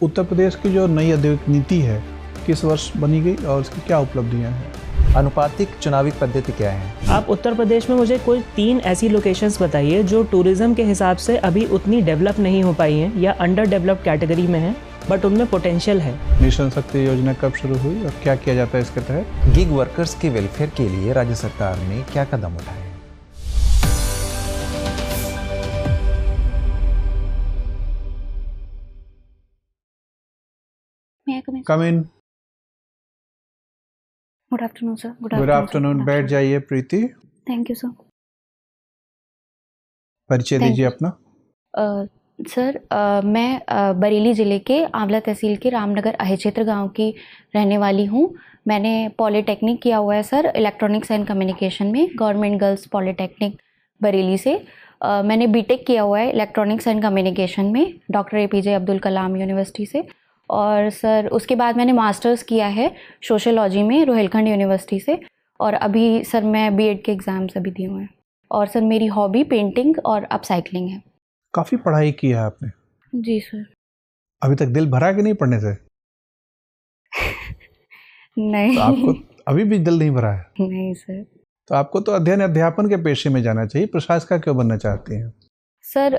उत्तर प्रदेश की जो नई औद्योगिक नीति है किस वर्ष बनी गई और उसकी क्या उपलब्धियां हैं? अनुपातिक चुनावी पद्धति क्या है? आप उत्तर प्रदेश में मुझे कोई 3 ऐसी लोकेशंस बताइए जो टूरिज्म के हिसाब से अभी उतनी डेवलप नहीं हो पाई हैं या अंडर डेवलप्ड कैटेगरी में हैं बट उनमें पोटेंशियल है। मिशन शक्ति योजना कब शुरू हुई और क्या किया जाता है इसके तहत? गिग वर्कर्स के वेलफेयर के लिए राज्य सरकार ने क्या कदम उठाए? Come in. Good afternoon sir. Good afternoon. बैठ जाइए प्रीति। Thank you sir. परिचय दीजिए अपना। सर मैं बरेली ज़िले के आंवला तहसील के रामनगर अहिक्षेत्र गांव की रहने वाली हूं। मैंने पॉलिटेक्निक किया हुआ है सर, इलेक्ट्रॉनिक्स एंड कम्युनिकेशन में, गवर्नमेंट गर्ल्स पॉलिटेक्निक बरेली से। मैंने बीटेक किया हुआ है इलेक्ट्रॉनिक्स एंड कम्युनिकेशन में doctor APJ Abdul Kalam university से। और सर उसके बाद मैंने मास्टर्स किया है सोशियोलॉजी में रोहिलखंड यूनिवर्सिटी से। और अभी सर मैं B.Ed के एग्ज़ाम्स अभी दिए हुए हैं। और सर मेरी हॉबी पेंटिंग और अपसाइक्लिंग है। काफी पढ़ाई की है आपने। जी सर। अभी तक दिल भरा कि नहीं पढ़ने से? नहीं। तो आपको अभी भी दिल नहीं भरा है? नहीं सर। तो आपको तो अध्ययन अध्यापन के पेशे में जाना चाहिए। प्रशासक क्यों बनना चाहती हैं? सर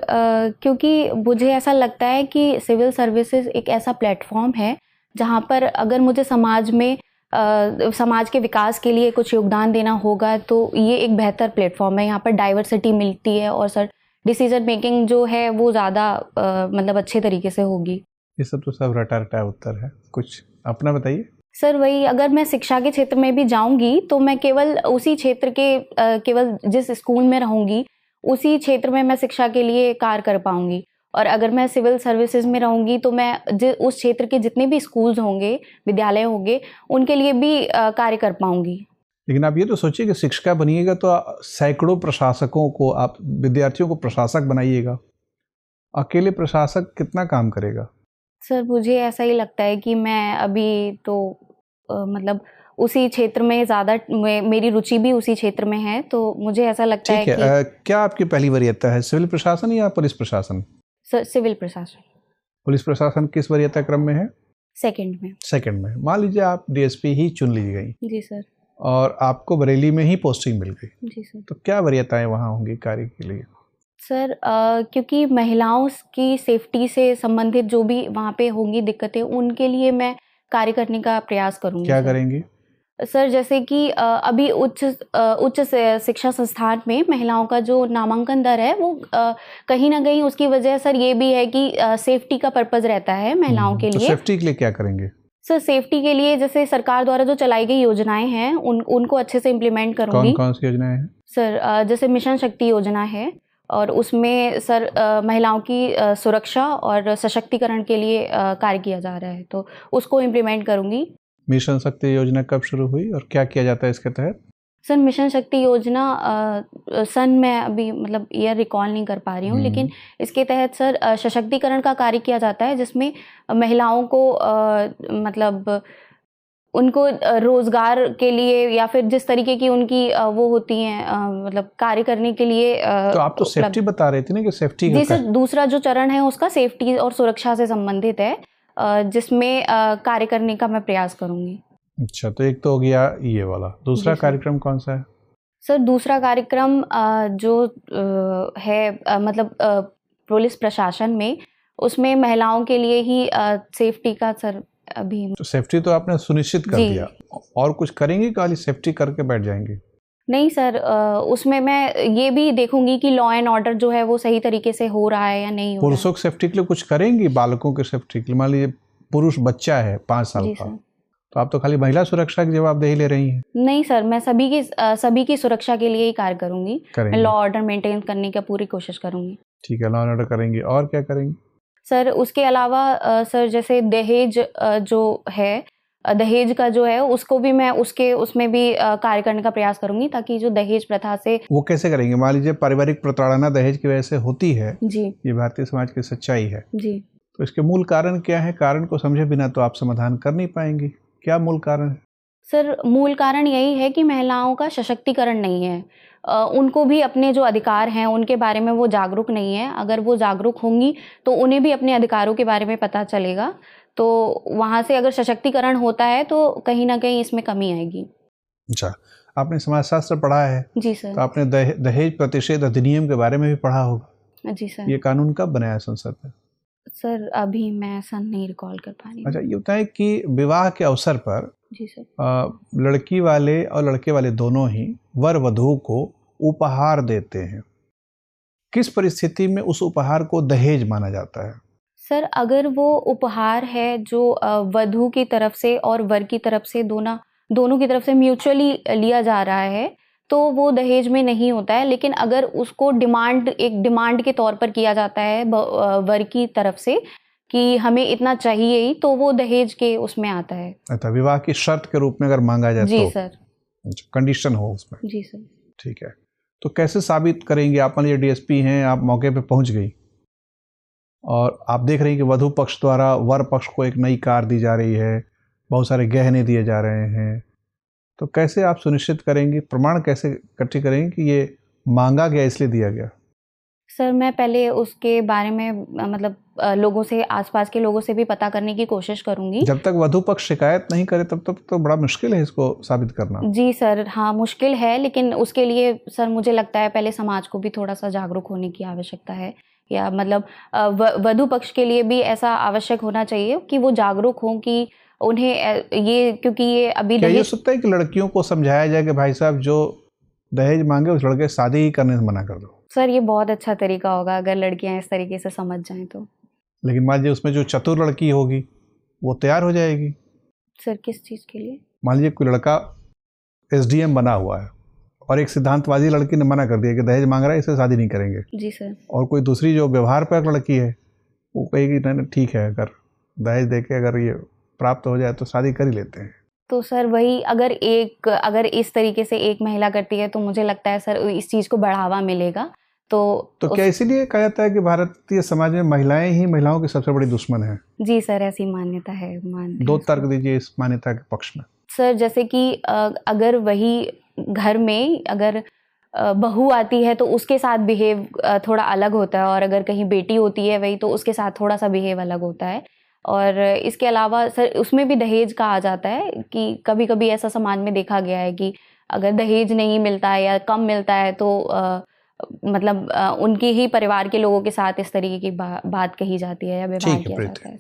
क्योंकि मुझे ऐसा लगता है कि सिविल सर्विसेज एक ऐसा प्लेटफॉर्म है जहाँ पर अगर मुझे समाज में समाज के विकास के लिए कुछ योगदान देना होगा तो ये एक बेहतर प्लेटफॉर्म है। यहाँ पर डाइवर्सिटी मिलती है और सर डिसीजन मेकिंग जो है वो ज़्यादा मतलब अच्छे तरीके से होगी। ये सब तो सब रटा रटा उत्तर है, कुछ अपना बताइए। सर वही, अगर मैं शिक्षा के क्षेत्र में भी जाऊंगी तो मैं केवल उसी क्षेत्र के केवल जिस स्कूल में रहूंगी उसी क्षेत्र में मैं शिक्षा के लिए कार्य कर पाऊंगी। और अगर मैं सिविल सर्विसेज में रहूंगी तो मैं उस क्षेत्र के जितने भी स्कूल्स होंगे, विद्यालय होंगे, उनके लिए भी कार्य कर पाऊंगी। लेकिन आप ये तो सोचिए कि शिक्षिका बनिएगा तो सैकड़ों प्रशासकों को, आप विद्यार्थियों को प्रशासक बनाइएगा। अकेले प्रशासक कितना काम करेगा? सर मुझे ऐसा ही लगता है कि मैं अभी तो मतलब उसी क्षेत्र में ज़्यादा मेरी रुचि भी उसी क्षेत्र में है, तो मुझे ऐसा लगता है कि क्या आपकी पहली वरीयता है, सिविल प्रशासन या पुलिस प्रशासन? सर सिविल प्रशासन। पुलिस प्रशासन किस वरीयता क्रम में है? सेकंड में। सेकंड में। मान लीजिए आप DSP ही चुन ली गई। जी सर। और आपको बरेली में ही पोस्टिंग मिल गई। जी सर। तो क्या वरीयताएं वहाँ होंगी कार्य के लिए? सर क्योंकि महिलाओं की सेफ्टी से संबंधित जो भी वहाँ पे होंगी दिक्कतें, उनके लिए मैं कार्य करने का प्रयास करूँगी। क्या करेंगी? सर जैसे कि अभी उच्च शिक्षा संस्थान में महिलाओं का जो नामांकन दर है वो कहीं ना कहीं उसकी वजह सर ये भी है कि सेफ्टी का पर्पस रहता है महिलाओं के लिए। तो सेफ्टी के लिए क्या करेंगे? सर सेफ्टी के लिए जैसे सरकार द्वारा जो चलाई गई योजनाएं हैं उनको अच्छे से इम्प्लीमेंट करूँगी। कौन सी योजनाएं हैं? सर जैसे मिशन शक्ति योजना है और उसमें सर महिलाओं की सुरक्षा और सशक्तिकरण के लिए कार्य किया जा रहा है, तो उसको इम्प्लीमेंट करूँगी। मिशन शक्ति योजना कब शुरू हुई और क्या किया जाता है इसके तहत? सर मिशन शक्ति योजना सन मैं अभी मतलब ईयर रिकॉल नहीं कर पा रही हूँ, लेकिन इसके तहत सर सशक्तिकरण का कार्य किया जाता है जिसमें महिलाओं को मतलब उनको रोजगार के लिए या फिर जिस तरीके की उनकी वो होती हैं मतलब कार्य करने के लिए तो आप तो सेफ्टी बता रहे थे ना कि सेफ्टी जी सर, दूसरा जो चरण है उसका सेफ्टी और सुरक्षा से संबंधित है जिसमें कार्य करने का मैं प्रयास करूंगी। अच्छा, तो एक तो हो गया ये वाला। दूसरा कार्यक्रम कौन सा है? सर दूसरा कार्यक्रम जो है मतलब पुलिस प्रशासन में, उसमें महिलाओं के लिए ही सेफ्टी का सर अभी। तो सेफ्टी तो आपने सुनिश्चित कर दिया, और कुछ करेंगे? खाली सेफ्टी करके बैठ जाएंगे? नहीं सर, उसमें मैं ये भी देखूंगी कि लॉ एंड ऑर्डर जो है वो सही तरीके से हो रहा है या नहीं हो रहा है। पुरुषों की सेफ्टी के लिए कुछ करेंगी? बालकों की सेफ्टी के लिए, मान लीजिए पुरुष बच्चा है 5 साल का, तो आप तो खाली महिला सुरक्षा की जवाबदेही ले रही हैं। नहीं सर, मैं सभी की सुरक्षा के लिए ही कार्य करूंगी। मैं लॉ ऑर्डर मेंटेन करने की पूरी कोशिश करूंगी। ठीक है, लॉ एंड ऑर्डर करेंगी। और क्या करेंगी? सर उसके अलावा सर जैसे दहेज जो है, दहेज का जो है उसको भी मैं उसमें भी कार्य करने का प्रयास करूंगी ताकि जो दहेज प्रथा से। वो कैसे करेंगे? मान लीजिए पारिवारिक प्रताड़ना दहेज की वजह से होती है जी, ये भारतीय समाज की सच्चाई है जी। तो इसके मूल कारण क्या है? कारण को समझे बिना तो आप समाधान कर नहीं पाएंगी। क्या मूल कारण है? सर मूल कारण यही है कि महिलाओं का सशक्तिकरण नहीं है। उनको भी अपने जो अधिकार हैं उनके बारे में वो जागरूक नहीं है। अगर वो जागरूक होंगी तो उन्हें भी अपने अधिकारों के बारे में पता चलेगा, तो वहाँ से अगर सशक्तिकरण होता है तो कहीं ना कहीं इसमें कमी आएगी। अच्छा, आपने समाजशास्त्र पढ़ा है जी तो सर। आपने दहेज प्रतिषेध अधिनियम के बारे में भी पढ़ा होगा। जी सर। ये कानून कब बनाया संसद में? सर अभी मैं सन नहीं रिकॉल कर पा रही हूँ। अच्छा, ये बताएं कि विवाह के अवसर पर जी सर। लड़की वाले और लड़के वाले दोनों ही वर वधू को उपहार देते हैं। किस परिस्थिति में उस उपहार को दहेज माना जाता है? सर अगर वो उपहार है जो वधू की तरफ से और वर की तरफ से दोनों की तरफ से म्यूचुअली लिया जा रहा है तो वो दहेज में नहीं होता है। लेकिन अगर उसको एक डिमांड के तौर पर किया जाता है वर की तरफ से कि हमें इतना चाहिए ही, तो वो दहेज के उसमें आता है। अच्छा, विवाह की शर्त के रूप में अगर मांगा जाए जी तो? सर। कंडीशन हो उसमें? जी सर। ठीक है, तो कैसे साबित करेंगे? आप मान लीजिए डीएसपी हैं, आप मौके पे पहुंच गई और आप देख रही हैं कि वधू पक्ष द्वारा वर पक्ष को एक नई कार दी जा रही है, बहुत सारे गहने दिए जा रहे हैं, तो कैसे आप सुनिश्चित करेंगी, प्रमाण कैसे इकट्ठी करेंगे कि ये मांगा गया इसलिए दिया गया? सर मैं पहले उसके बारे में मतलब लोगों से, आसपास के लोगों से भी पता करने की कोशिश करूंगी। जब तक वधू पक्ष शिकायत नहीं करे तब तक तो बड़ा मुश्किल है इसको साबित करना। जी सर, हाँ मुश्किल है, लेकिन उसके लिए सर मुझे लगता है पहले समाज को भी थोड़ा सा जागरूक होने की आवश्यकता है, या मतलब वधू पक्ष के लिए भी ऐसा आवश्यक होना चाहिए कि वो जागरूक हों कि उन्हें ये, क्योंकि ये अभी क्या ये सकता है कि लड़कियों को समझाया जाए कि भाई साहब जो दहेज मांगे उस लड़के शादी ही करने से मना कर दो? सर ये बहुत अच्छा तरीका होगा अगर लड़कियां इस तरीके से समझ जाएं तो। लेकिन मान लीजिए उसमें जो चतुर लड़की होगी वो तैयार हो जाएगी। सर किस चीज़ के लिए? मान लीजिए कोई लड़का एसडीएम बना हुआ है और एक सिद्धांतवादी लड़की ने मना कर दिया कि दहेज मांग रहा है, इससे शादी नहीं करेंगे। जी सर। और कोई दूसरी जो व्यवहार पर लड़की है वो कहेगी नहीं ठीक है, अगर दहेज दे के अगर ये प्राप्त हो जाए तो शादी कर ही लेते हैं। तो सर वही, अगर इस तरीके से एक महिला करती है तो मुझे लगता है सर इस चीज़ को बढ़ावा मिलेगा। तो क्या इसीलिए कहा जाता है कि भारतीय समाज में महिलाएं ही महिलाओं की सबसे बड़ी दुश्मन है? जी सर, ऐसी मान्यता है। दो तर्क दीजिए इस मान्यता के पक्ष में। सर जैसे कि अगर वही घर में अगर बहू आती है तो उसके साथ बिहेव थोड़ा अलग होता है, और अगर कहीं बेटी होती है वही तो उसके साथ थोड़ा सा बिहेव अलग होता है। और इसके अलावा सर उसमें भी दहेज का आ जाता है कि कभी कभी ऐसा समाज में देखा गया है कि अगर दहेज नहीं मिलता है या कम मिलता है तो मतलब उनके ही परिवार के लोगों के साथ इस तरीके की बात कही जाती है या व्यवहार किया जाता है।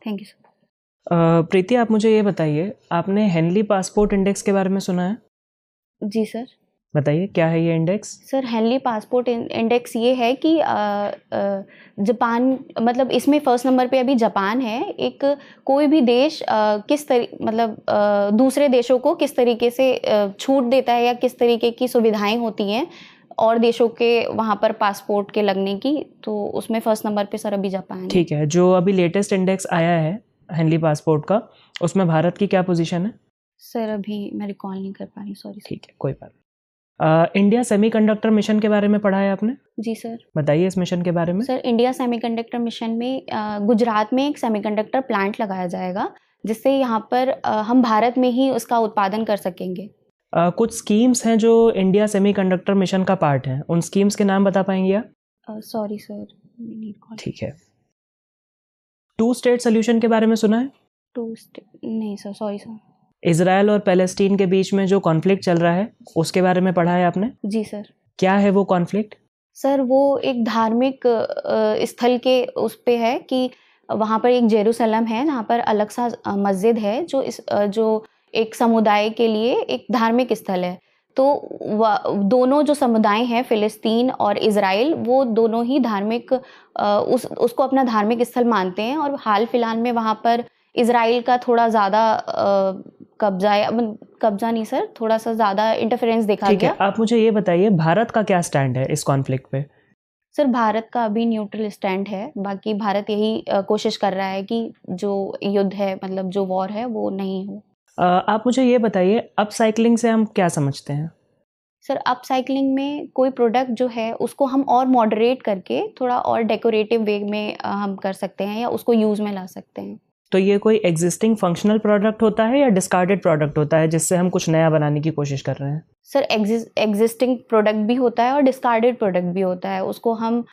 Thank you sir. प्रीति, आप मुझे ये बताइए, आपने हेनली पासपोर्ट इंडेक्स के बारे में सुना है? जी सर। बताइए क्या है ये index? Sir Henley passport index ये है कि जापान, मतलब इसमें फर्स्ट नंबर पे अभी जापान है। एक कोई भी देश दूसरे देशों को किस तरीके से छूट देता है या किस तरीके की सुविधाएं होती हैं और देशों के वहाँ पर पासपोर्ट के लगने की, तो उसमें फर्स्ट नंबर पे सर अभी जापान है। ठीक है, जो अभी लेटेस्ट इंडेक्स आया है हेनली पासपोर्ट का, उसमें भारत की क्या पोजीशन है? सर अभी मैं रिकॉल नहीं कर पा रही, सॉरी। ठीक है, कोई बात नहीं। इंडिया सेमीकंडक्टर मिशन के बारे में पढ़ा है आपने? जी सर। बताइए इस मिशन के बारे में। सर इंडिया सेमीकंडक्टर मिशन में गुजरात में एक सेमीकंडक्टर प्लांट लगाया जाएगा, जिससे यहाँ पर हम भारत में ही उसका उत्पादन कर सकेंगे। कुछ स्कीम्स हैं जो इंडिया सेमीकंडक्टर मिशन का पार्ट हैं, उन स्कीम्स के नाम बता पाएंगे आप? Sorry sir. ठीक है। 2 स्टेट सोल्यूशन के बारे में सुना है? नहीं सर, सॉरी सर। इजराइल और पैलेस्टीन के बीच में जो कॉन्फ्लिक्ट चल रहा है उसके बारे में पढ़ा है आपने? जी सर। क्या है वो कॉन्फ्लिक्ट? सर वो एक धार्मिक स्थल के उस पे है कि वहाँ पर एक जेरूसलम है जहाँ पर अलग सा मस्जिद है जो एक समुदाय के लिए एक धार्मिक स्थल है। तो दोनों जो समुदाय हैं, फिलिस्तीन और इजराइल, वो दोनों ही धार्मिक उसको अपना धार्मिक स्थल मानते हैं। और हाल फिलहाल में वहाँ पर इजराइल का थोड़ा ज़्यादा कब्जा नहीं सर, थोड़ा सा ज़्यादा इंटरफेरेंस देखा गया। आप मुझे ये बताइए भारत का क्या स्टैंड है इस कॉन्फ्लिक्ट पे? सर भारत का अभी न्यूट्रल स्टैंड है। बाकी भारत यही कोशिश कर रहा है कि जो युद्ध है, मतलब जो वॉर है, वो नहीं हो। आप मुझे ये बताइए अपसाइक्लिंग से हम क्या समझते हैं? सर अपसाइक्लिंग में कोई प्रोडक्ट जो है उसको हम और मॉडरेट करके थोड़ा और डेकोरेटिव वे में हम कर सकते हैं या उसको यूज़ में ला सकते हैं। तो ये कोई एग्जिस्टिंग फंक्शनल प्रोडक्ट होता है या डिस्कार्डेड प्रोडक्ट होता है जिससे हम कुछ नया बनाने की कोशिश कर रहे हैं? सर एग्जिस्टिंग प्रोडक्ट भी होता है और डिस्कार्डेड प्रोडक्ट भी होता है। उसको हम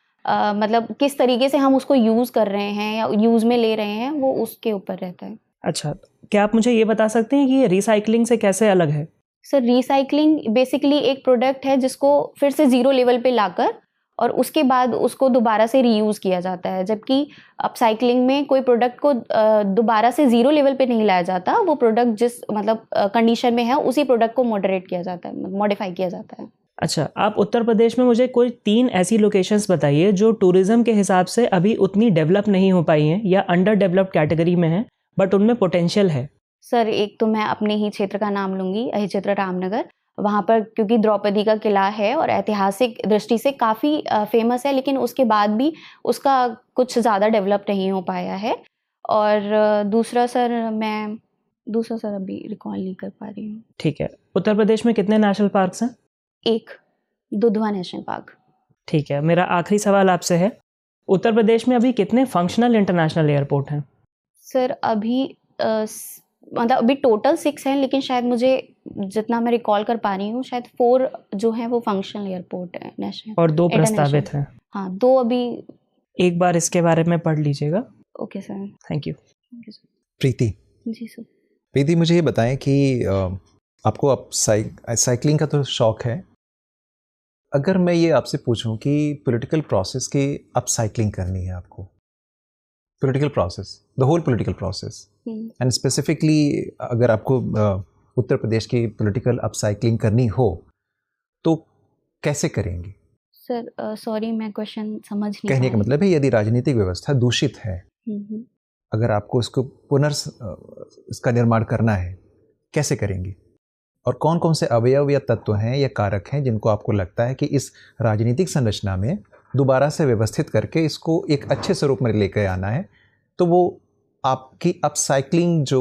मतलब किस तरीके से हम उसको यूज़ कर रहे हैं या यूज़ में ले रहे हैं वो उसके ऊपर रहता है। अच्छा, क्या आप मुझे ये बता सकते हैं कि ये रिसाइकलिंग से कैसे अलग है? सर रिसाइकलिंग बेसिकली एक प्रोडक्ट है जिसको फिर से ज़ीरो लेवल पे लाकर और उसके बाद उसको दोबारा से रीयूज़ किया जाता है, जबकि अपसाइक्लिंग में कोई प्रोडक्ट को दोबारा से ज़ीरो लेवल पे नहीं लाया जाता। वो प्रोडक्ट जिस मतलब कंडीशन में है उसी प्रोडक्ट को मॉडरेट किया जाता है, मॉडिफाई किया जाता है। अच्छा, आप उत्तर प्रदेश में मुझे कोई 3 ऐसी लोकेशंस बताइए जो टूरिज़्म के हिसाब से अभी उतनी डेवलप नहीं हो पाई हैं या अंडर डेवलप्ड कैटेगरी में हैं बट उनमें पोटेंशियल है। सर एक तो मैं अपने ही क्षेत्र का नाम लूँगी, अहिक्षेत्र रामनगर। वहाँ पर क्योंकि द्रौपदी का किला है और ऐतिहासिक दृष्टि से काफ़ी फेमस है, लेकिन उसके बाद भी उसका कुछ ज़्यादा डेवलप नहीं हो पाया है। और दूसरा सर अभी रिकॉल नहीं कर पा रही हूँ। ठीक है, उत्तर प्रदेश में कितने नेशनल पार्क्स हैं? एक दुधवा नेशनल पार्क। ठीक है, मेरा आखिरी सवाल आपसे है, उत्तर प्रदेश में अभी कितने फंक्शनल इंटरनेशनल एयरपोर्ट हैं? सर अभी मतलब अभी टोटल 6 हैं, लेकिन शायद मुझे जितना मैं रिकॉल कर पा रही हूँ शायद 4 जो हैं वो फंक्शनल एयरपोर्ट है नेशनल और 2 प्रस्तावित हैं। हाँ, 2 अभी। एक बार इसके बारे में पढ़ लीजिएगा। Okay sir, thank you. Preeti ji sir. Preeti, मुझे ये बताएं कि आपको अब साइकिलिंग का तो शौक है। अगर मैं ये आपसे पूछूं कि पॉलिटिकल प्रोसेस की अपसाइक्लिंग करनी है आपको, political process, the whole political process, and specifically अगर आपको उत्तर प्रदेश की पॉलिटिकल अपसाइक्लिंग करनी हो तो कैसे करेंगे? सर सॉरी मैं क्वेश्चन समझ नहीं कहने का मतलब है यदि राजनीतिक व्यवस्था दूषित है, अगर आपको इसको इसका निर्माण करना है, कैसे करेंगे? और कौन कौन से अवयव या तत्व हैं या कारक हैं जिनको आपको लगता है कि इस राजनीतिक संरचना में दोबारा से व्यवस्थित करके इसको एक अच्छे स्वरूप में लेकर आना है, तो वो आपकी अपसाइक्लिंग जो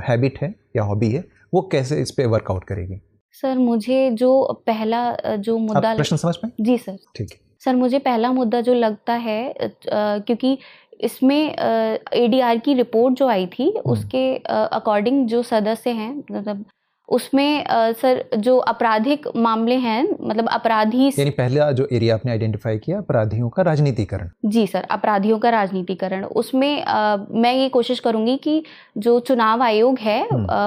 हैबिट है या हॉबी है वो कैसे इस पे वर्कआउट करेगी? सर मुझे जो पहला जो मुद्दा, प्रश्न समझ पाए? जी सर, ठीक है। सर मुझे पहला मुद्दा जो लगता है क्योंकि इसमें एडीआर की रिपोर्ट जो आई थी उसके अकॉर्डिंग जो सदस्य हैं, मतलब उसमें सर जो आपराधिक मामले हैं, मतलब अपराधी, यानी पहला जो एरिया आपने आइडेंटिफाई किया अपराधियों का राजनीतिकरण। जी सर, अपराधियों का राजनीतिकरण। उसमें मैं ये कोशिश करूंगी कि जो चुनाव आयोग है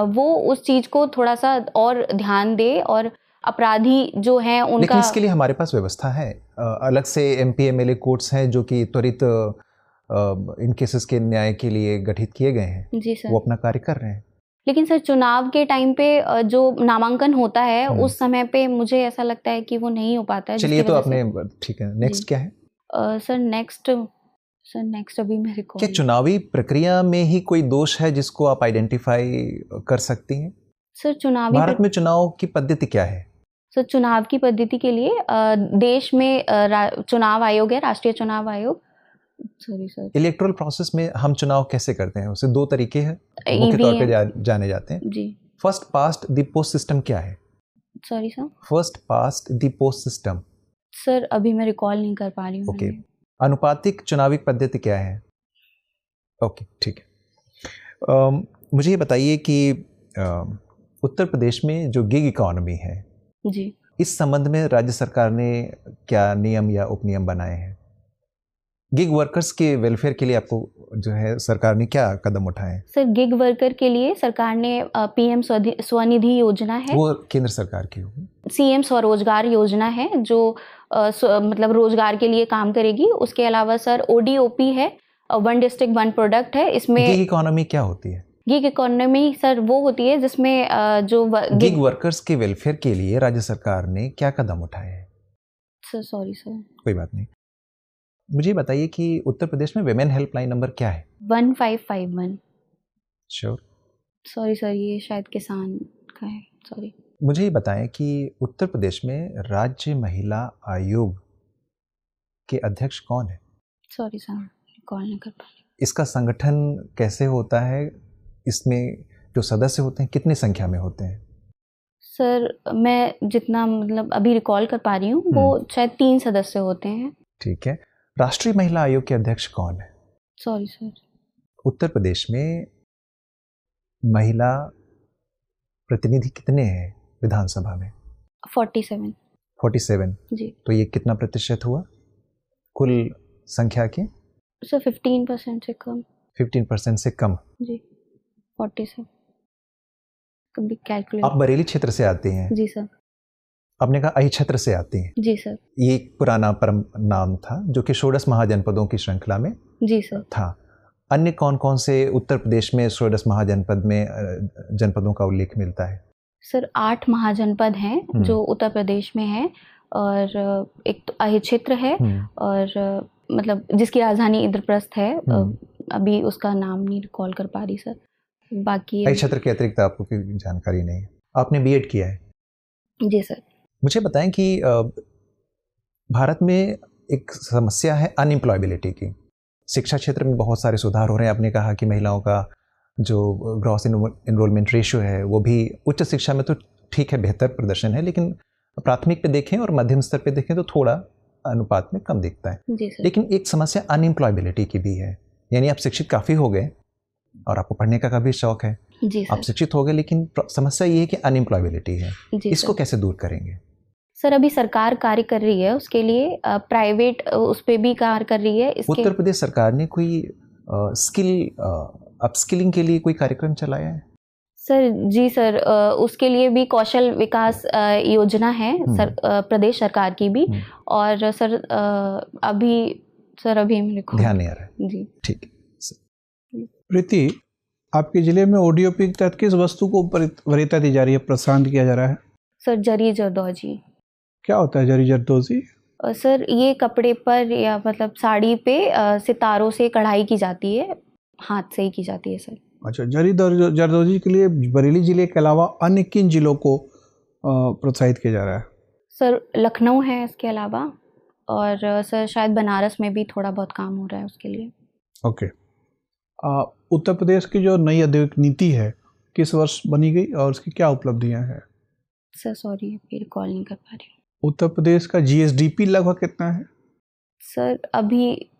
वो उस चीज को थोड़ा सा और ध्यान दे और अपराधी जो हैं उनका, लेकिन इसके लिए हमारे पास व्यवस्था है, अलग से एमपी एमएलए कोर्ट्स हैं जो कि त्वरित इन केसेस के न्याय के लिए गठित किए गए हैं। जी सर, वो अपना कार्य कर रहे हैं। लेकिन सर चुनाव के टाइम पे जो नामांकन होता है उस समय पे मुझे ऐसा लगता है कि वो नहीं हो पाता है। चलिए तो आपने, ठीक है, नेक्स्ट क्या है? सर नेक्स्ट अभी मैं रिकॉल, क्या चुनावी प्रक्रिया में ही कोई दोष है जिसको आप आइडेंटिफाई कर सकती हैं? सर चुनावी भारत में चुनाव की पद्धति क्या है? सर चुनाव की पद्धति के लिए देश में चुनाव आयोग है, राष्ट्रीय चुनाव आयोग। सॉरी सर, इलेक्टोरल प्रोसेस में हम चुनाव कैसे करते हैं? उसे 2 तरीके हैं मुख्य तौर पे जाने जाते हैं जी। First past the post system क्या है? Sorry sir, first past the post system. Sir अभी मैं रिकॉल नहीं कर पा रही हूँ। ओके, अनुपातिक चुनावी पद्धति क्या है? ओके, ठीक है। मुझे ये बताइए कि उत्तर प्रदेश में जो गिग इकोनॉमी है जी, इस संबंध में राज्य सरकार ने क्या नियम या उपनियम बनाए हैं? गिग वर्कर्स के वेलफेयर के लिए आपको जो है सरकार ने क्या कदम उठाए? सर गिग वर्कर के लिए सरकार ने पीएम स्वनिधि योजना है, वो केंद्र सरकार की होगी। सीएम स्वरोजगार योजना है जो मतलब रोजगार के लिए काम करेगी। उसके अलावा सर ओडीओपी है, वन डिस्ट्रिक्ट वन प्रोडक्ट है। इसमें गिग इकोनॉमी क्या होती है? गिग इकोनॉमी सर वो होती है जिसमें जो गिग वर्कर्स के वेलफेयर के लिए राज्य सरकार ने क्या कदम उठाए हैं? सर सॉरी सर, कोई बात नहीं। मुझे बताइए कि उत्तर प्रदेश में विमेन हेल्पलाइन नंबर क्या है? 1551। श्योर? सॉरी सर, ये शायद किसान का है, सॉरी। मुझे ये बताएं कि उत्तर प्रदेश में राज्य महिला आयोग के अध्यक्ष कौन है? सॉरी सर, कॉल नहीं कर पा रही। इसका संगठन कैसे होता है? इसमें जो सदस्य होते हैं कितनी संख्या में होते हैं? सर मैं जितना मतलब अभी रिकॉल कर पा रही हूँ वो शायद 3 सदस्य होते हैं। ठीक है। राष्ट्रीय महिला आयोग के अध्यक्ष कौन है? सॉरी सर, उत्तर प्रदेश में महिला प्रतिनिधि कितने हैं विधानसभा में? 47। 47 जी। तो ये कितना प्रतिशत हुआ कुल संख्या के? सर 15% से कम। 15% से कम। जी 47 कभी कैलकुलेट। आप बरेली क्षेत्र से आती हैं? जी सर। आपने कहा अहिछत्र से आती हैं? जी सर। ये एक पुराना परम नाम था जो कि षोडश महाजनपदों की श्रृंखला में जी सर था। अन्य कौन कौन से उत्तर प्रदेश में षोडश महाजनपद में जनपदों का उल्लेख मिलता है? सर 8 महाजनपद हैं जो उत्तर प्रदेश में है, और एक तो अहिछत्र है, और मतलब जिसकी राजधानी इंद्रप्रस्थ है। अभी उसका नाम नहीं रिकॉल कर पा रही सर। बाकी अहिछत्र के अतिरिक्त आपको कोई जानकारी नहीं है? आपने बीएड किया है? जी सर। मुझे बताएं कि भारत में एक समस्या है अनएम्प्लॉयबिलिटी की। शिक्षा क्षेत्र में बहुत सारे सुधार हो रहे हैं। आपने कहा कि महिलाओं का जो ग्रॉस एनरोलमेंट रेशियो है वो भी उच्च शिक्षा में तो ठीक है, बेहतर प्रदर्शन है, लेकिन प्राथमिक पे देखें और मध्यम स्तर पे देखें तो थोड़ा अनुपात में कम दिखता है। जी सर। लेकिन एक समस्या अनएम्प्लॉयबिलिटी की भी है, यानी आप शिक्षित काफ़ी हो गए और आपको पढ़ने का काफ़ी शौक है, जी सर। आप शिक्षित हो गए, लेकिन समस्या ये है कि अनएम्प्लॉयबिलिटी है। इसको कैसे दूर करेंगे? सर अभी सरकार कार्य कर रही है उसके लिए, प्राइवेट उस पर भी कार्य कर रही है। उत्तर प्रदेश सरकार ने कोई स्किल अपस्किलिंग के लिए कोई कार्यक्रम चलाया है? सर जी सर, उसके लिए भी कौशल विकास योजना है सर, प्रदेश सरकार की भी। और सर अभी मेरे को ध्यान नहीं आ रहा है। जी ठीक है। प्रीति, आपके जिले में ओडीओपी के तहत किस वस्तु को वरीयता दी जा रही है, प्रोत्साहन किया जा रहा है? सर जरी जरदोजी। क्या होता है जरी जरदोजी? सर ये कपड़े पर या मतलब साड़ी पे सितारों से कढ़ाई की जाती है, हाथ से ही की जाती है सर। अच्छा, जरी जरदोजी के लिए बरेली जिले के अलावा अन्य किन जिलों को प्रोत्साहित किया जा रहा है? सर लखनऊ है इसके अलावा, और सर शायद बनारस में भी थोड़ा बहुत काम हो रहा है उसके लिए। ओके। उत्तर प्रदेश की जो नई औद्योगिक नीति है किस वर्ष बनी गई और उसकी क्या उपलब्धियां हैं? सर सॉरी अभी रिकॉल नहीं कर पा रही हूँ। उत्तर प्रदेश का जीएसडीपी लगभग कितना है? सर अभी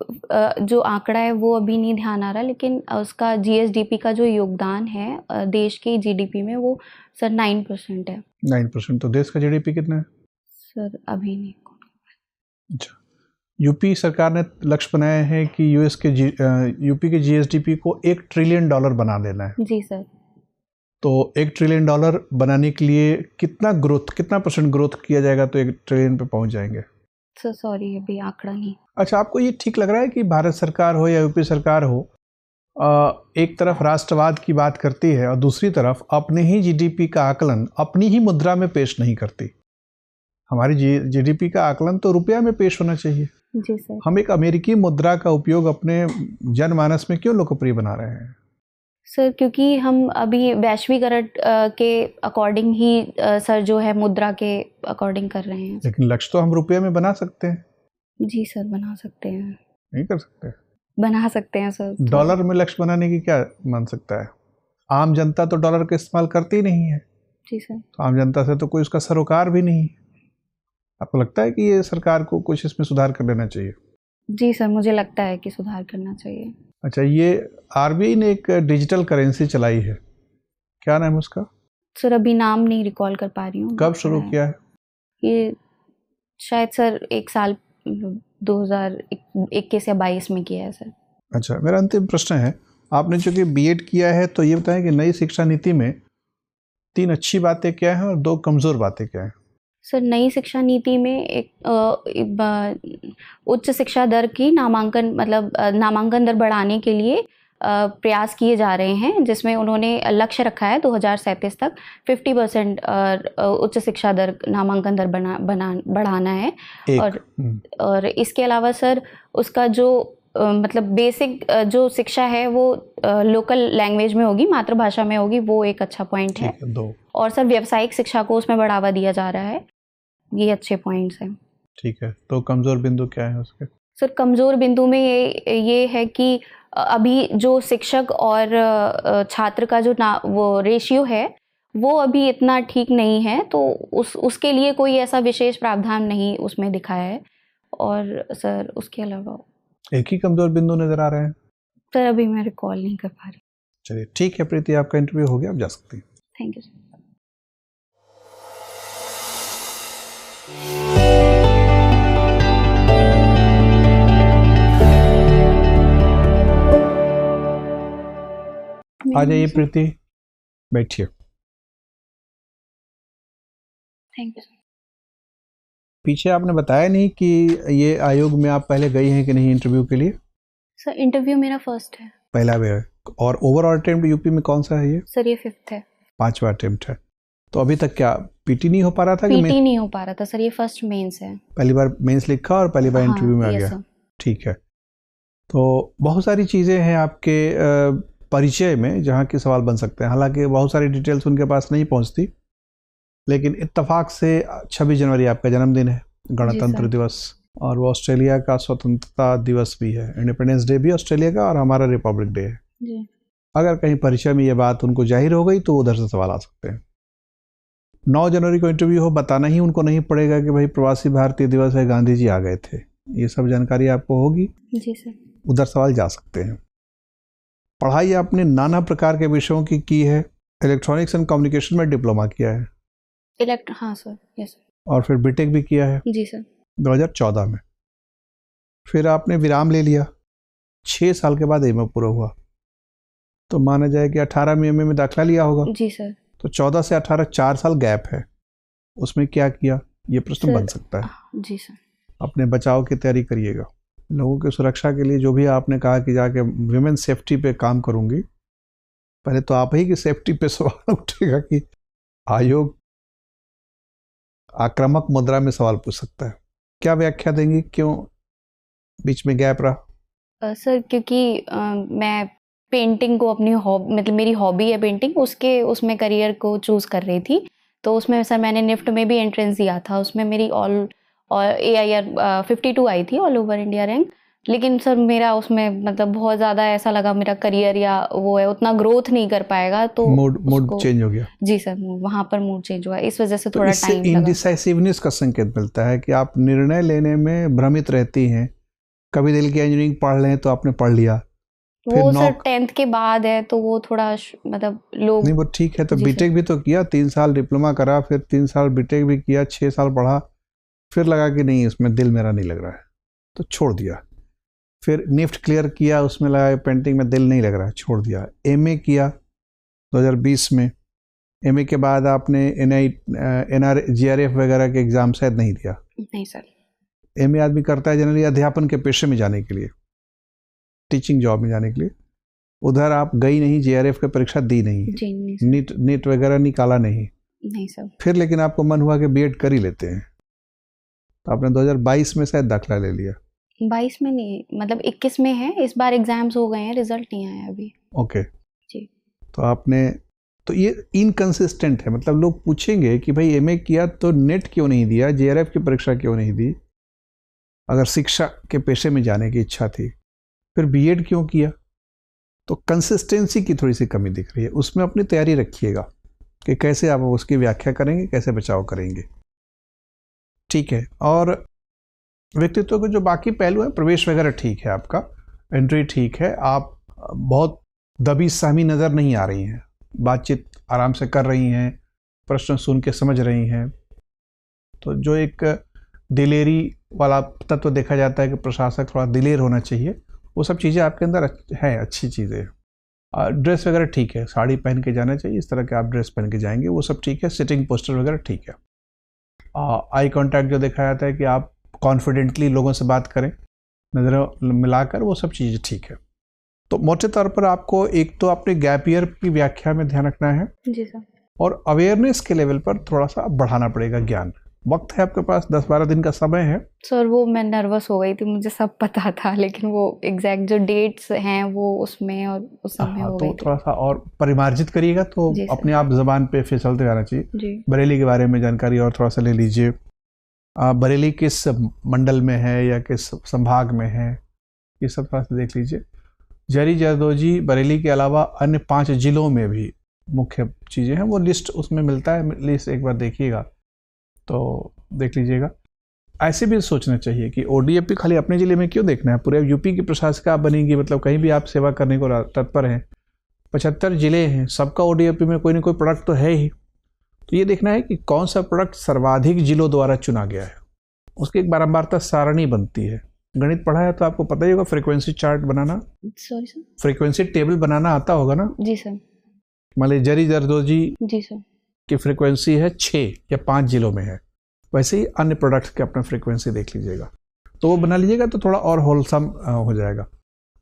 जो आंकड़ा है वो अभी नहीं ध्यान आ रहा, लेकिन उसका जीएसडीपी का जो योगदान है देश की जीडीपी में वो सर 9% है। 9%। तो देश का जीडीपी कितना है? सर अभी नहीं। अच्छा, यूपी सरकार ने लक्ष्य बनाया है कि यूपी के जीएसडीपी को $1 ट्रिलियन बना देना है। जी सर। तो $1 ट्रिलियन बनाने के लिए कितना परसेंट ग्रोथ किया जाएगा तो 1 ट्रिलियन पे पहुंच जाएंगे? सर सॉरी अभी आंकड़ा नहीं। अच्छा, आपको ये ठीक लग रहा है कि भारत सरकार हो या यूपी सरकार हो, एक तरफ राष्ट्रवाद की बात करती है और दूसरी तरफ अपने ही जीडीपी का आकलन अपनी ही मुद्रा में पेश नहीं करती? हमारी जीडीपी का आकलन तो रुपया में पेश होना चाहिए। जी सर। हम एक अमेरिकी मुद्रा का उपयोग अपने जनमानस में क्यों लोकप्रिय बना रहे हैं? सर क्योंकि हम अभी वैश्वीकरण के अकॉर्डिंग ही सर जो है मुद्रा के अकॉर्डिंग कर रहे हैं। लेकिन लक्ष्य तो हम रुपये में बना सकते हैं। जी सर बना सकते हैं। नहीं कर सकते? बना सकते हैं सर। डॉलर में लक्ष्य बनाने की क्या मान सकता है? आम जनता तो डॉलर का इस्तेमाल करती ही नहीं है। जी सर। तो आम जनता से तो कोई उसका सरोकार भी नहीं है। आपको लगता है कि ये सरकार को कुछ इसमें सुधार कर लेना चाहिए? जी सर मुझे लगता है कि सुधार करना चाहिए। अच्छा, ये आरबीआई ने एक डिजिटल करेंसी चलाई है, क्या नाम है उसका? सर अभी नाम नहीं रिकॉल कर पा रही हूँ। कब शुरू किया है? ये शायद सर 1 साल 2021 या 22 में किया है सर। अच्छा, मेरा अंतिम प्रश्न है, आपने चूँकि बीएड किया है तो ये बताएं कि नई शिक्षा नीति में 3 अच्छी बातें क्या हैं और 2 कमज़ोर बातें क्या हैं? सर नई शिक्षा नीति में एक उच्च शिक्षा दर की नामांकन दर बढ़ाने के लिए प्रयास किए जा रहे हैं, जिसमें उन्होंने लक्ष्य रखा है 2037 तक 50% उच्च शिक्षा दर नामांकन दर बढ़ाना है। और इसके अलावा सर उसका जो मतलब बेसिक जो शिक्षा है वो लोकल लैंग्वेज में होगी, मातृभाषा में होगी, वो एक अच्छा पॉइंट है। और सर व्यावसायिक शिक्षा को उसमें बढ़ावा दिया जा रहा है, ये अच्छे पॉइंट्स हैं। ठीक है, तो कमज़ोर बिंदु क्या है उसके? सर कमज़ोर बिंदु में ये है कि अभी जो शिक्षक और छात्र का जो वो रेशियो है वो अभी इतना ठीक नहीं है, तो उसके लिए कोई ऐसा विशेष प्रावधान नहीं उसमें दिखाया है। और सर उसके अलावा एक ही कमज़ोर बिंदु नज़र आ रहे हैं? सर अभी मैं रिकॉल नहीं कर पा रही। चलिए ठीक है प्रीति, आपका इंटरव्यू हो गया, आप जा सकती हैं। Thank you sir. आ जाइए प्रीति, बैठिए। Thank you sir. पीछे आपने बताया नहीं कि ये आयोग में आप पहले गई हैं कि नहीं इंटरव्यू के लिए? सर इंटरव्यू मेरा फर्स्ट है। पहला भी है। और ओवरऑल अटेम्प्ट यूपी में कौन सा है ये? सर ये 5th है। 5वां अटेम्प्ट है। तो अभी तक क्या पीटी नहीं हो पा रहा था? पीटी नहीं हो पा रहा था सर, ये फर्स्ट मेंस है। पहली बार मेंस लिखा और पहली बार इंटरव्यू में आ गया। सर। ठीक है। तो बहुत सारी चीज़ें हैं आपके परिचय में जहाँ के सवाल बन सकते हैं। हालांकि बहुत सारी डिटेल्स उनके पास नहीं पहुँचती, लेकिन इत्तेफाक से 26 जनवरी आपका जन्मदिन है, गणतंत्र दिवस, और वो ऑस्ट्रेलिया का स्वतंत्रता दिवस भी है, इंडिपेंडेंस डे भी ऑस्ट्रेलिया का, और हमारा रिपब्लिक डे है जी। अगर कहीं परिचय में ये बात उनको जाहिर हो गई तो उधर से सवाल आ सकते हैं। 9 जनवरी को इंटरव्यू हो, बताना ही उनको नहीं पड़ेगा कि भाई प्रवासी भारतीय दिवस है, गांधी जी आ गए थे, ये सब जानकारी आपको होगी। जी सर। उधर सवाल जा सकते हैं। पढ़ाई आपने नाना प्रकार के विषयों की है। इलेक्ट्रॉनिक्स एंड कम्युनिकेशन में डिप्लोमा किया है। हाँ सर, यस सर। और फिर बीटेक भी किया है। जी सर। 2014 में। फिर आपने विराम ले लिया, 6 साल के बाद एमए पूरा हुआ, तो माना जाए कि 18 में एमए में दाखिला लिया होगा। जी सर। तो 14 से 18 4 साल गैप है, उसमें क्या किया, ये प्रश्न बन सकता है। जी सर। अपने बचाव की तैयारी करिएगा। लोगों की सुरक्षा के लिए जो भी आपने कहा कि जाके विमेन सेफ्टी पे काम करूंगी, पहले तो आप ही की सेफ्टी पे सवाल उठेगा कि आयोग आक्रामक मुद्रा में सवाल पूछ सकता है। क्या व्याख्या देंगी, क्यों बीच में गैप रहा? सर क्योंकि मैं पेंटिंग को अपनी मतलब मेरी हॉबी है पेंटिंग, उसमें करियर को चूज़ कर रही थी। तो उसमें सर मैंने निफ्ट में भी एंट्रेंस दिया था, उसमें मेरी AIR 52 आई थी, ऑल ओवर इंडिया रैंक। लेकिन सर मेरा उसमें मतलब बहुत ज़्यादा ऐसा लगा मेरा करियर या वो है उतना ग्रोथ नहीं कर पाएगा, तो मूड चेंज हो गया। जी सर, वहाँ पर मूड चेंज हुआ, इस वजह से थोड़ा टाइम लगा। इंडिसाइसिवनेस का संकेत मिलता है कि आप निर्णय लेने में भ्रमित रहती हैं। कभी दिल की इंजीनियरिंग पढ़ लें तो आपने पढ़ लिया, वो सर 10th के बाद है तो वो थोड़ा मतलब लोग नहीं, वो ठीक है। तो बीटेक भी तो किया, 3 साल डिप्लोमा करा, फिर 3 साल बीटेक भी किया, 6 साल पढ़ा, फिर लगा कि नहीं इसमें दिल मेरा नहीं लग रहा है तो छोड़ दिया। फिर निफ्ट क्लियर किया, उसमें लगा पेंटिंग में दिल नहीं लग रहा है, छोड़ दिया। एमए किया 2020 में। एमए के बाद आपने GRF वगैरह के एग्जाम शायद नहीं दिया? नहीं सर। एमए आदमी करता है जनरली अध्यापन के पेशे में जाने के लिए, टीचिंग जॉब में जाने के लिए। उधर आप गई नहीं, JRF की परीक्षा दी नहीं, नीट वगैरह निकाला नहीं सर। फिर लेकिन आपको मन हुआ कि बीएड कर ही लेते हैं, तो आपने 2022 में शायद दाखिला ले लिया। 22 में नहीं, मतलब 21 में है। इस बार एग्जाम्स हो गए हैं, रिजल्ट नहीं आया अभी। ओके जी। तो आपने, तो ये इनकंसिस्टेंट है। मतलब लोग पूछेंगे कि भाई एमए किया तो नेट क्यों नहीं दिया, JRF की परीक्षा क्यों नहीं दी, अगर शिक्षा के पेशे में जाने की इच्छा थी, फिर बीएड क्यों किया? तो कंसिस्टेंसी की थोड़ी सी कमी दिख रही है। उसमें अपनी तैयारी रखिएगा कि कैसे आप उसकी व्याख्या करेंगे, कैसे बचाव करेंगे। ठीक है। और व्यक्तित्व के जो बाकी पहलू हैं, प्रवेश वगैरह ठीक है, आपका एंट्री ठीक है, आप बहुत दबी सहमी नज़र नहीं आ रही हैं, बातचीत आराम से कर रही हैं, प्रश्न सुन के समझ रही हैं। तो जो एक दिलेरी वाला तत्व देखा जाता है कि प्रशासक थोड़ा दिलेर होना चाहिए, वो सब चीज़ें आपके अंदर हैं, अच्छी चीज़ें। ड्रेस वगैरह ठीक है, साड़ी पहन के जाना चाहिए, इस तरह के आप ड्रेस पहन के जाएंगे, वो सब ठीक है। सिटिंग पोस्टर वगैरह ठीक है। आई कांटेक्ट जो देखा जाता है कि आप कॉन्फिडेंटली लोगों से बात करें, नज़र मिलाकर, वो सब चीज़ें ठीक है। तो मोटे तौर पर आपको एक तो अपने गैप ईयर की व्याख्या में ध्यान रखना है। जी सर। और अवेयरनेस के लेवल पर थोड़ा सा बढ़ाना पड़ेगा ज्ञान। वक्त है आपके पास, 10-12 दिन का समय है। सर वो मैं नर्वस हो गई थी, मुझे सब पता था, लेकिन वो एग्जैक्ट जो डेट्स हैं वो उसमें और उस समय हो गई तो थोड़ा सा और परिमार्जित करिएगा तो अपने आप जबान पे फिसलते जाना चाहिए। बरेली के बारे में जानकारी और थोड़ा सा ले लीजिए। बरेली किस मंडल में है या किस संभाग में है, ये सब थोड़ा सा देख लीजिए। जरी जरदोजी बरेली के अलावा अन्य 5 जिलों में भी मुख्य चीज़ें हैं, वो लिस्ट उसमें मिलता है, लिस्ट एक बार देखिएगा तो देख लीजिएगा। ऐसे भी सोचना चाहिए कि ODAP खाली अपने ज़िले में क्यों देखना है, पूरे यूपी की प्रशासिका आप बनेंगी, मतलब कहीं भी आप सेवा करने को तत्पर हैं। 75 ज़िले हैं, सबका ODAP में कोई ना कोई प्रोडक्ट तो है ही। तो ये देखना है कि कौन सा प्रोडक्ट सर्वाधिक जिलों द्वारा चुना गया है, उसकी एक बारंबारता सारणी बनती है। गणित पढ़ा है तो आपको पता ही होगा, फ्रीक्वेंसी चार्ट बनाना। Sorry sir. फ्रीक्वेंसी टेबल बनाना आता होगा ना? जी सर। मान लीजिए जरी जरदोजी जी सर की फ्रीक्वेंसी है 6 या 5 जिलों में है, वैसे ही अन्य प्रोडक्ट्स के अपना फ्रीक्वेंसी देख लीजिएगा, तो वो बना लीजिएगा तो थोड़ा और होलसम हो जाएगा।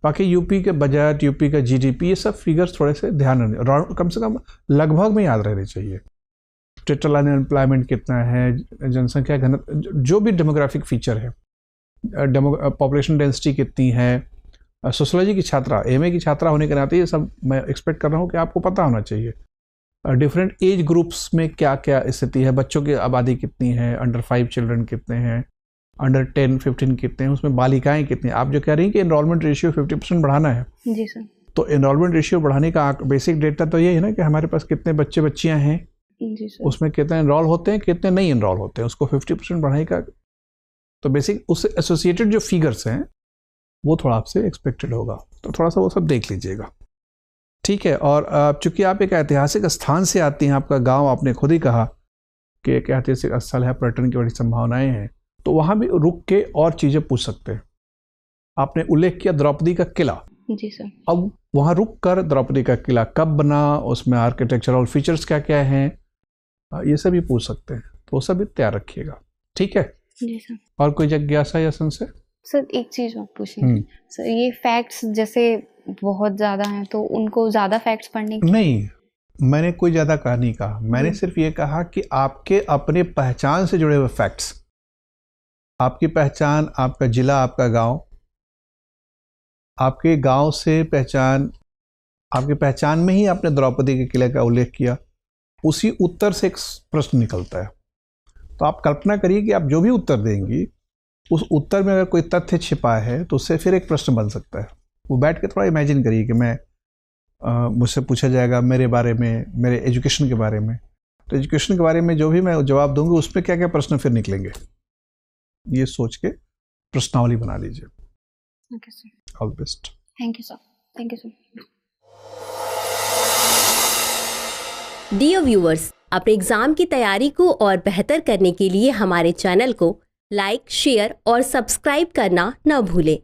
बाकी यूपी के बजट, यूपी का GDP, ये सब फिगर्स थोड़े से ध्यान कम से कम लगभग में याद रहने चाहिए। टोटल अनएम्प्लॉयमेंट कितना है, जनसंख्या घनत्व, जो भी डेमोग्राफिक फीचर है, पॉपुलेशन डेंसिटी कितनी है, सोशियोलॉजी की छात्रा, MA की छात्रा होने के नाते ये सब मैं एक्सपेक्ट कर रहा हूँ कि आपको पता होना चाहिए। डिफरेंट एज ग्रुप्स में क्या क्या स्थिति है, बच्चों की आबादी कितनी है, अंडर 5 चिल्ड्रन कितने हैं, अंडर 10-15 कितने हैं, उसमें बालिकाएं कितनी हैं। आप जो कह रही हैं कि एनरोलमेंट रेशियो 50% बढ़ाना है, जी सर, तो एनरोलमेंट रेशियो बढ़ाने का बेसिक डेटा तो ये है ना कि हमारे पास कितने बच्चे बच्चियां हैं, जी सर, उसमें कितने एनरोल होते हैं, कितने नहीं एनरोल होते हैं, उसको 50% बढ़ाने का। तो बेसिक उससे एसोसिएटेड जो फिगर्स हैं वो थोड़ा आपसे एक्सपेक्टेड होगा, तो थोड़ा सा वो सब देख लीजिएगा, ठीक है। और चूंकि आप एक ऐतिहासिक स्थान से आती हैं, आपका गांव आपने खुद ही कहा कि एक ऐतिहासिक स्थल है, पर्यटन की बड़ी संभावनाएं हैं, तो वहाँ भी रुक के और चीज़ें पूछ सकते हैं। आपने उल्लेख किया द्रौपदी का किला, जी सर। अब वहाँ रुक कर द्रौपदी का किला कब बना, उसमें आर्किटेक्चरल फीचर्स क्या क्या हैं, ये सब भी पूछ सकते हैं, तो वो सब भी तैयार रखिएगा, ठीक है। जी सर। और कोई जिज्ञासा या संशय? सर एक चीज़ और पूछनी सर, ये फैक्ट्स जैसे बहुत ज़्यादा हैं तो उनको ज़्यादा फैक्ट्स पढ़ने की? नहीं, मैंने कोई ज़्यादा कहा नहीं कहा, मैंने सिर्फ ये कहा कि आपके अपने पहचान से जुड़े हुए फैक्ट्स, आपकी पहचान, आपका जिला, आपका गांव, आपके गांव से पहचान, आपकी पहचान में ही आपने द्रौपदी के किले का उल्लेख किया, उसी उत्तर से एक प्रश्न निकलता है। तो आप कल्पना करिए कि आप जो भी उत्तर देंगी उस उत्तर में अगर कोई तथ्य छिपा है तो उससे फिर एक प्रश्न बन सकता है। वो बैठ के थोड़ा इमेजिन करिए कि मैं मुझसे पूछा जाएगा मेरे बारे में, मेरे एजुकेशन के बारे में, तो एजुकेशन के बारे में जो भी मैं जवाब दूंगी उसमें क्या क्या प्रश्न फिर निकलेंगे, ये सोच के प्रश्नावली बना लीजिए। Okay sir, all best. Thank you sir, thank you sir. Dear viewers, अपने एग्जाम की तैयारी को और बेहतर करने के लिए हमारे चैनल को लाइक, शेयर और सब्सक्राइब करना न भूलें।